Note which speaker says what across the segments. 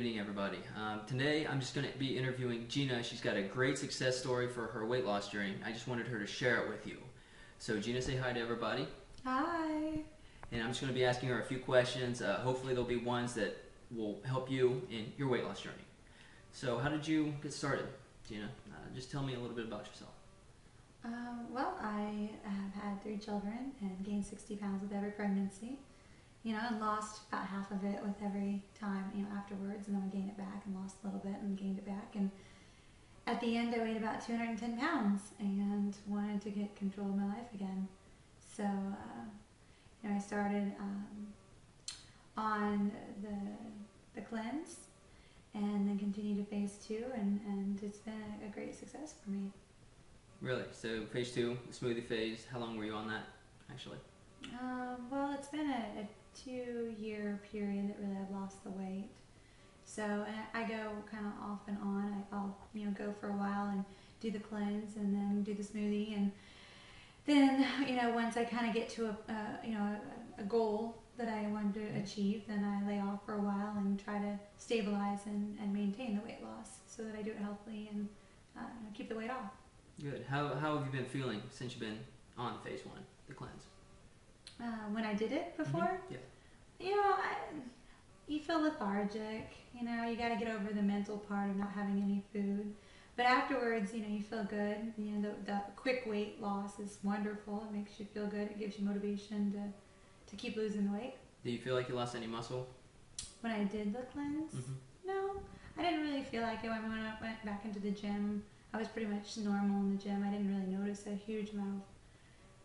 Speaker 1: evening, everybody. Today, I'm just going to be interviewing Gina. She's got a great success story for her weight loss journey. I just wanted her to share it with you. So, Gina, say hi to everybody.
Speaker 2: Hi.
Speaker 1: And I'm just going to be asking her a few questions. Hopefully, there'll be ones that will help you in your weight loss journey. So, how did you get started, Gina? Just tell me a little bit about yourself.
Speaker 2: Well, I have had 3 children and gained 60 pounds with every pregnancy. And lost about half of it with every time, afterwards, and then I gained it back and lost a little bit and gained it back. And at the end, I weighed about 210 pounds and wanted to get control of my life again. So, I started on the cleanse and then continued to phase 2, and it's been a great success for me.
Speaker 1: Really? So, phase 2, the smoothie phase, how long were you on that, actually?
Speaker 2: Well, it's been a 2-year period that really I've lost the weight. So I go kind of off and on. I'll go for a while and do the cleanse and then do the smoothie, and then once I kind of get to a goal that I want to achieve, then I lay off for a while and try to stabilize and maintain the weight loss so that I do it healthily and keep the weight off.
Speaker 1: Good. How have you been feeling since you've been on phase 1, the cleanse?
Speaker 2: When I did it before,
Speaker 1: Yeah.
Speaker 2: You feel lethargic. You got to get over the mental part of not having any food. But afterwards, you feel good. The quick weight loss is wonderful. It makes you feel good. It gives you motivation to keep losing the weight.
Speaker 1: Do you feel like you lost any muscle?
Speaker 2: When I did the cleanse, no, I didn't really feel like it. When I went back into the gym, I was pretty much normal in the gym. I didn't really notice a huge amount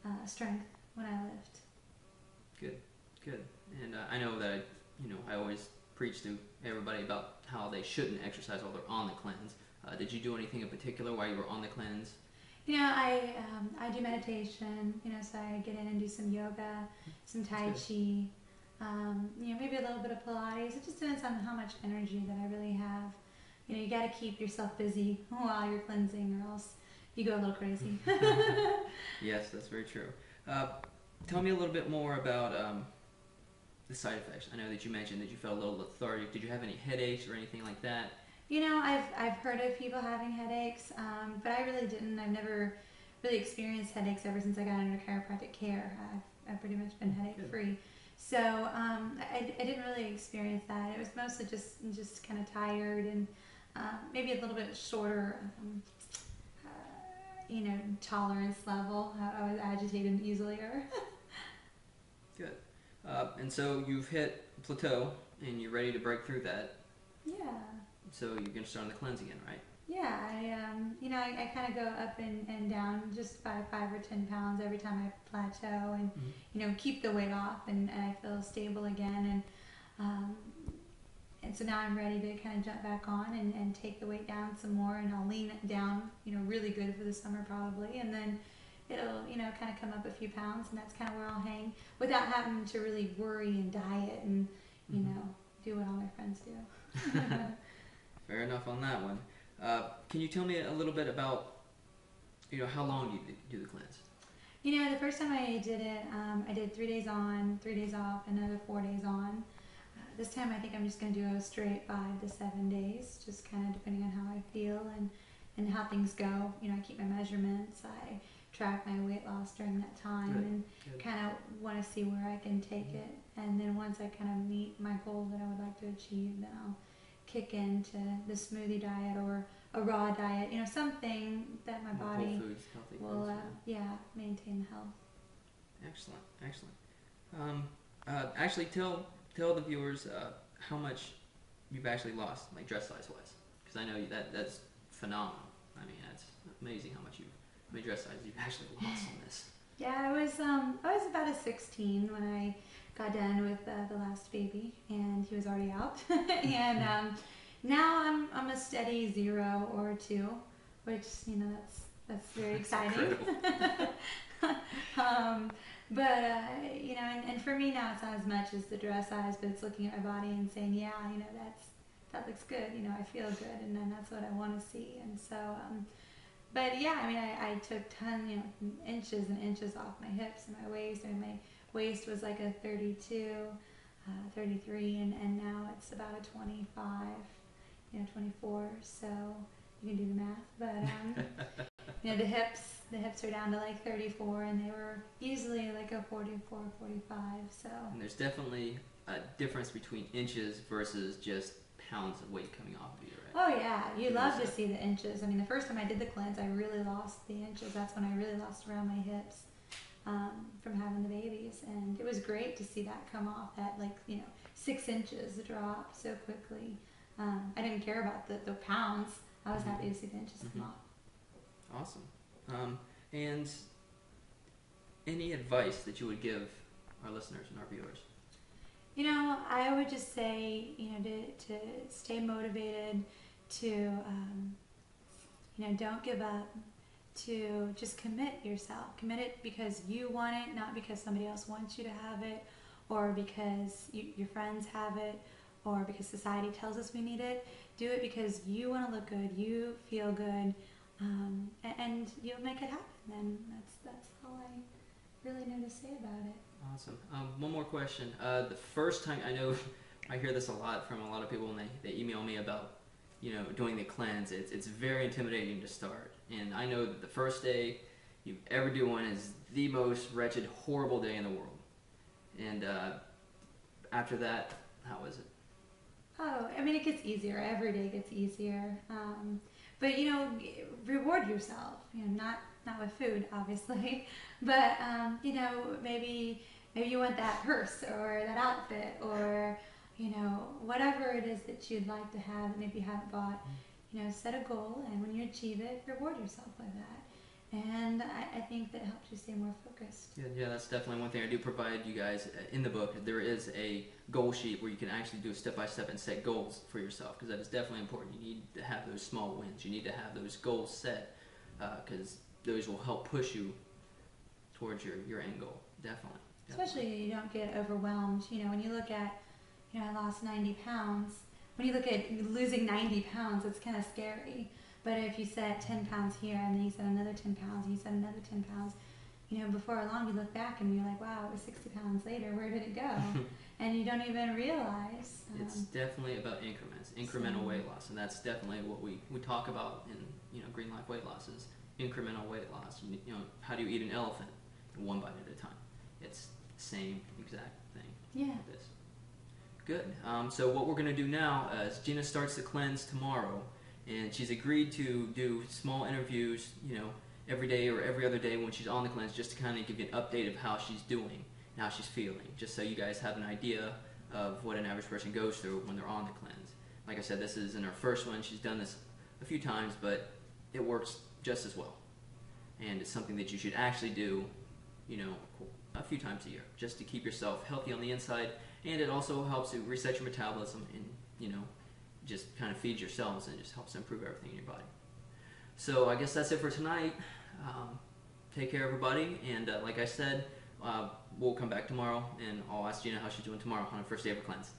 Speaker 2: of strength when I lift.
Speaker 1: Good. And I know that I always preach to everybody about how they shouldn't exercise while they're on the cleanse. Did you do anything in particular while you were on the cleanse?
Speaker 2: I do meditation. So I get in and do some yoga, some Tai Chi. Maybe a little bit of Pilates. It just depends on how much energy that I really have. You got to keep yourself busy while you're cleansing, or else you go a little crazy.
Speaker 1: Yes, that's very true. Tell me a little bit more about the side effects. I know that you mentioned that you felt a little lethargic. Did you have any headaches or anything like that?
Speaker 2: I've heard of people having headaches, but I really didn't. I've never really experienced headaches ever since I got into chiropractic care. I've pretty much been headache free. So I didn't really experience that. It was mostly just kind of tired and maybe a little bit shorter tolerance level. I was agitated easily.
Speaker 1: Good. And so you've hit plateau and you're ready to break through that.
Speaker 2: Yeah.
Speaker 1: So you're going to start on the cleanse again, right?
Speaker 2: Yeah, I kind of go up and down just by 5 or 10 pounds every time I plateau and, keep the weight off and I feel stable again. And so now I'm ready to kind of jump back on and take the weight down some more, and I'll lean it down, really good for the summer probably. And then it'll, kind of come up a few pounds, and that's kind of where I'll hang without having to really worry and diet and, do what all my friends do.
Speaker 1: Fair enough on that one. Can you tell me a little bit about, how long do you do the cleanse?
Speaker 2: The first time I did it, I did 3 days on, 3 days off, another 4 days on. This time I think I'm just going to do a straight 5 to 7 days, just kind of depending on how I feel and how things go. I keep my measurements, I track my weight loss during that time. Good. Kind of want to see where I can take it. And then once I kind of meet my goal that I would like to achieve, then I'll kick into the smoothie diet or a raw diet, something that my body
Speaker 1: whole foods, healthy
Speaker 2: will
Speaker 1: foods,
Speaker 2: maintain the health.
Speaker 1: Excellent. Actually, tell the viewers how much you've actually lost, like dress size wise, because I know that's phenomenal. I mean, that's amazing how much dress size you've actually lost on this.
Speaker 2: Yeah, I was about a 16 when I got done with the last baby, and he was already out. And now I'm a steady 0 or 2, which that's very exciting. And for me now, it's not as much as the dress size, but it's looking at my body and saying, yeah, that looks good. I feel good, and then that's what I want to see. And so, but yeah, I took inches and inches off my hips and my waist. My waist was like a 32, 33, and now it's about a 25. 24, so you can do the math. But the hips are down to like 34, and they were easily like a 44, 45. So.
Speaker 1: And there's definitely a difference between inches versus just pounds of weight coming off of you, right?
Speaker 2: Oh yeah, you love to see the inches. I mean, the first time I did the cleanse, I really lost the inches. That's when I really lost around my hips from having the babies, and it was great to see that come off. That 6 inches drop so quickly. I didn't care about the pounds. I was happy to see the inches come off.
Speaker 1: Awesome. And any advice that you would give our listeners and our viewers?
Speaker 2: I would just say, to stay motivated, to, don't give up, to just commit yourself. Commit it because you want it, not because somebody else wants you to have it, or because your friends have it, or because society tells us we need it. Do it because you want to look good, you feel good, and you'll make it happen. And that's all I really know to say about it.
Speaker 1: Awesome. One more question. The first time, I know I hear this a lot from a lot of people when they email me about, doing the cleanse. It's very intimidating to start. And I know that the first day you ever do one is the most wretched, horrible day in the world. And after that, how was it?
Speaker 2: Oh, I mean, it gets easier. Every day gets easier. But, reward yourself. Not with food, obviously. But, maybe you want that purse or that outfit or, whatever it is that you'd like to have that maybe you haven't bought. Set a goal, and when you achieve it, reward yourself by that. And I think that helps you stay more focused.
Speaker 1: Yeah, that's definitely one thing I do provide you guys in the book. There is a goal sheet where you can actually do a step-by-step and set goals for yourself, because that is definitely important. You need to have those small wins. You need to have those goals set, because those will help push you towards your end goal. Definitely.
Speaker 2: Especially you don't get overwhelmed. When you look at, I lost 90 pounds. When you look at losing 90 pounds, it's kind of scary. But if you set 10 pounds here, and then you set another 10 pounds, and you set another 10 pounds, before long you look back and you're like, wow, it was 60 pounds later, where did it go? And you don't even realize.
Speaker 1: It's definitely about increments, incremental weight loss, and that's definitely what we talk about in Green Life Weight Loss is incremental weight loss. How do you eat an elephant? One bite at a time. It's the same exact thing.
Speaker 2: Yeah.
Speaker 1: With this. Good. So what we're going to do now is Gina starts the cleanse tomorrow, and she's agreed to do small interviews, every day or every other day when she's on the cleanse, just to kind of give you an update of how she's doing and how she's feeling, just so you guys have an idea of what an average person goes through when they're on the cleanse. Like I said, this is in her first one. She's done this a few times, but it works just as well. And it's something that you should actually do, a few times a year, just to keep yourself healthy on the inside. And it also helps you reset your metabolism and, just kind of feeds your cells and just helps improve everything in your body. So I guess that's it for tonight. Take care, everybody. And like I said, we'll come back tomorrow, and I'll ask Gina how she's doing tomorrow on her first day of her cleanse.